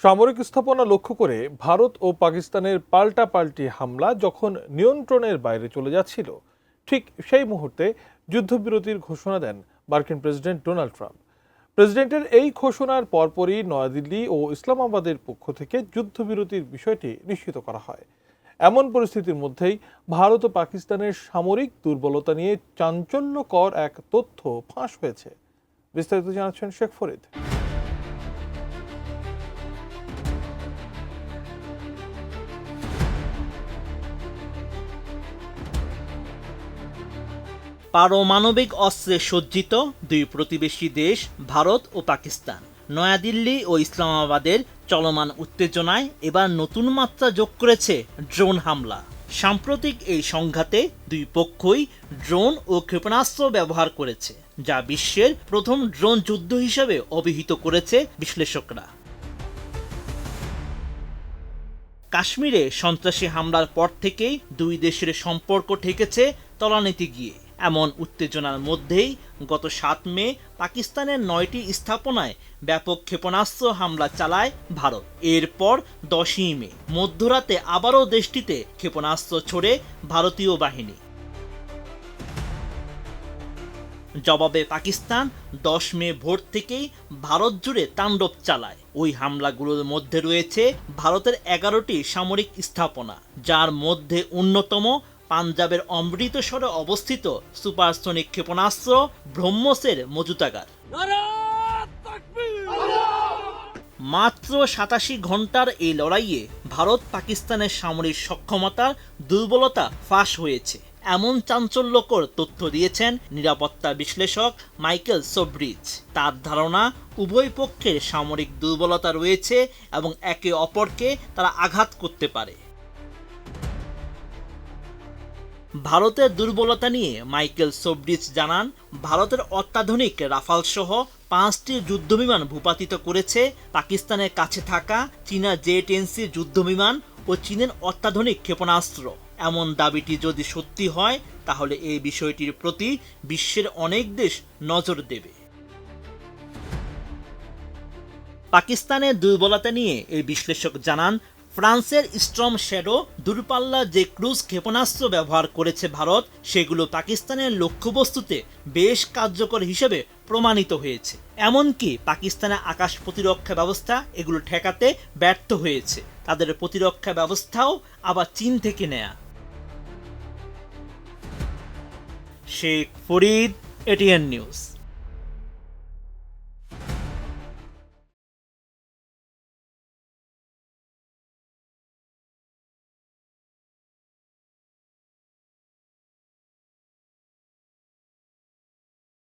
সামরিক স্থাপনা লক্ষ্য করে ভারত ও পাকিস্তানের পাল্টাপাল্টি হামলা যখন নিয়ন্ত্রণের বাইরে চলে যাচ্ছিল, ঠিক সেই মুহূর্তে যুদ্ধবিরতির ঘোষণা দেন মার্কিন প্রেসিডেন্ট ডোনাল্ড ট্রাম্প। প্রেসিডেন্টের এই ঘোষণার পরপরই নয়াদিল্লি ও ইসলামাবাদের পক্ষ থেকে যুদ্ধবিরতির বিষয়টি নিশ্চিত করা হয়। এমন পরিস্থিতির মধ্যেই ভারত ও পাকিস্তানের সামরিক দুর্বলতা নিয়ে চাঞ্চল্যকর এক তথ্য ফাঁস হয়েছে। বিস্তারিত জানাচ্ছেন শেখ ফরিদ। পারমাণবিক অস্ত্রে সজ্জিত দুই প্রতিবেশী দেশ ভারত ও পাকিস্তান নয়াদিল্লি ও ইসলামাবাদের চলমান উত্তেজনায় এবার নতুন মাত্রা যোগ করেছে ড্রোন হামলা। সাম্প্রতিক এই সংঘাতে দুই পক্ষই ড্রোন ও ক্ষেপণাস্ত্র ব্যবহার করেছে, যা বিশ্বের প্রথম ড্রোন যুদ্ধ হিসেবে অভিহিত করেছে বিশ্লেষকরা। কাশ্মীরে সন্ত্রাসী হামলার পর থেকেই দুই দেশের সম্পর্ক ঠেকেছে তলানিতে গিয়ে। এমন উত্তেজনার মধ্যেই গত ৭ মে পাকিস্তানের ৯টি স্থাপনায় ব্যাপক ক্ষেপণাস্ত্র হামলা চালায় ভারত। এরপর ১০ই মে মধ্যরাতে আবারও দেশটিতে ক্ষেপণাস্ত্র ছোড়ে ভারতীয় বাহিনী। জবাবে পাকিস্তান ১০ মে ভোর থেকেই ভারত জুড়ে তাণ্ডব চালায়। ওই হামলাগুলোর মধ্যে রয়েছে ভারতের ১১টি সামরিক স্থাপনা, যার মধ্যে অন্যতম পাঞ্জাবের অমৃতসরে অবস্থিত সুপারসনিক ক্ষেপণাস্ত্র ব্রহ্মসের মজুতাগার। মাত্র ৮৭ ঘন্টার এই লড়াইয়ে ভারত পাকিস্তানের সামরিক সক্ষমতার দুর্বলতা ফাঁস হয়েছে, এমন চাঞ্চল্যকর তথ্য দিয়েছেন নিরাপত্তা বিশ্লেষক মাইকেল সোব্রিজ। তার ধারণা, উভয় পক্ষের সামরিক দুর্বলতা রয়েছে এবং একে অপরকে তারা আঘাত করতে পারে। ভারতের দুর্বলতা নিয়ে মাইকেল সোব্রিজ জানান, ভারতের অত্যাধুনিক রাফাল সহ ৫টি যুদ্ধবিমান ভূপাতিত করেছে পাকিস্তানের কাছে থাকা চীনা জে-10C যুদ্ধবিমান ও চীনের অত্যাধুনিক ক্ষেপণাস্ত্র। এমন দাবিটি যদি সত্যি হয়, তাহলে এই বিষয়টির প্রতি বিশ্বের অনেক দেশ নজর দেবে। পাকিস্তানের দুর্বলতা নিয়ে এই বিশ্লেষক জানান, ফ্রান্সের স্টর্ম শ্যাডো দূরপাল্লার যে ক্রুজ ক্ষেপণাস্ত্র ব্যবহার করেছে ভারত, সেগুলো পাকিস্তানের লক্ষ্যবস্তুতে বেশ কার্যকর হিসেবে প্রমাণিত হয়েছে। এমনকি পাকিস্তানের আকাশ প্রতিরক্ষা ব্যবস্থা এগুলো ঠেকাতে ব্যর্থ হয়েছে। তাদের প্রতিরক্ষা ব্যবস্থাও আবার চীন থেকে নেয়া। Sheikh Farid, ATN news.